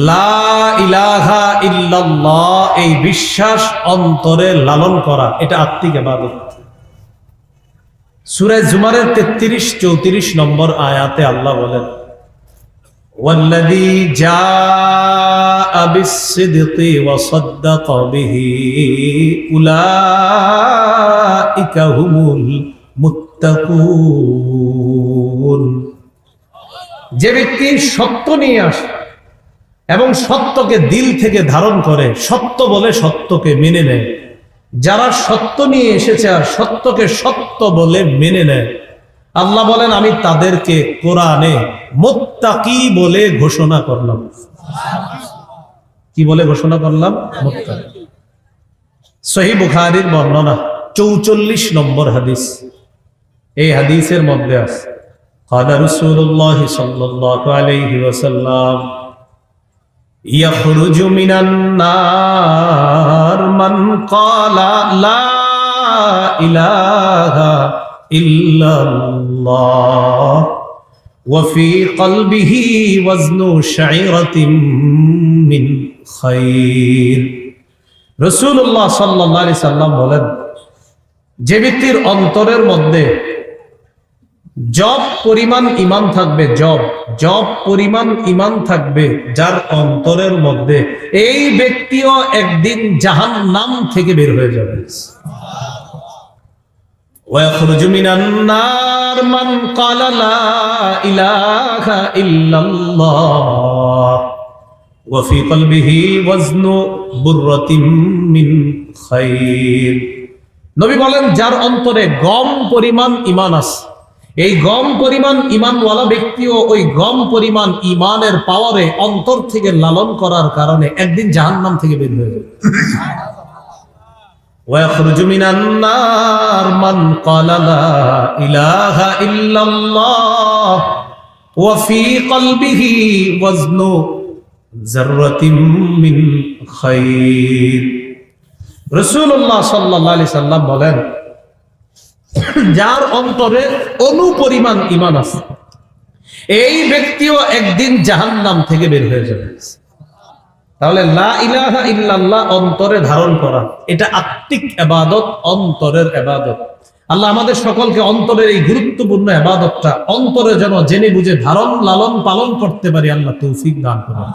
লা ইলাহা ইল্লাল্লাহ, এই বিশ্বাস অন্তরে লালন করা, এটা আত্মিক ইবাদত। সূরা জুমারের 33-34 নম্বর আয়াতে আল্লাহ বলেন, ওয়াল্লাযী জাআ বিস-সিদকি ওয়া সাদ্দাকা বিহি উলাইকা হুমুল মুত্তাকুন। যে ব্যক্তি সত্য নিয়ে আসে এবং সত্যকে দিল থেকে ধারণ করে, সত্য বলে সত্যকে মেনে নেয়, যারা সত্য নিয়ে এসেছে আর সত্যকে সত্য বলে মেনে নেয়, আল্লাহ বলেন আমি তাদেরকে কোরআনে মুত্তাকি বলে ঘোষণা করলাম। কি বলে ঘোষণা করলাম? মুত্তাকি। সহিহ বুখারীর বর্ণনা 44 নম্বর হাদিস। এই হাদিসের মধ্যে আছে, قال رسول الله صلى الله عليه وسلم يخرج من النار من قال لا إله إلا الله وفي قلبه وزن شعيرة من خير। রাসূলুল্লাহ সাল্লাল্লাহু আলাইহি সাল্লাম বলেন, যে ব্যক্তির অন্তরের মধ্যে জব পরিমাণ ঈমান থাকবে, জব পরিমাণ ঈমান থাকবে যার অন্তরের মধ্যে, এই ব্যক্তিও একদিন জাহান্নাম থেকে বের হয়ে যাবে। ওয়াখরুজু মিনান নার মান ক্বালা লা ইলাহা ইল্লাল্লাহ ওয়া ফি কলবিহি ওয়াজনু বুররাতিন মিন খায়র। নবী বলেন, যার অন্তরে গম পরিমাণ ঈমান আছে, এই গম পরিমাণ ঈমানওয়ালা ব্যক্তিও ওই গম পরিমাণ ঈমানের পাওয়ারে অন্তর থেকে লালন করার কারণে একদিন জাহান্নাম থেকে বের হয়ে যাবে। ওয়াখরুজু মিনান নার মান ক্বালা লা ইলাহা ইল্লাল্লাহ ওয়া ফি কলবিহি ওয়াজনু যাররাতিন মিন খায়র। রাসূলুল্লাহ সাল্লাল্লাহু আলাইহি সাল্লাম বলেন, যার অন্তরে অনুপরিমাণ ঈমান আছে, এই ব্যক্তিও একদিন জাহান্নাম থেকে বের হয়ে যাবে। তাহলে লা ইলাহা ইল্লাল্লাহ অন্তরে ধারণ করা, এটা আত্মিক ইবাদত, অন্তরের ইবাদত। আল্লাহ আমাদের সকলকে অন্তরের এই গুরুত্বপূর্ণ ইবাদতটা অন্তরে যেন জেনে বুঝে ধারণ লালন পালন করতে পারি, আল্লাহ তৌফিক দান করুন।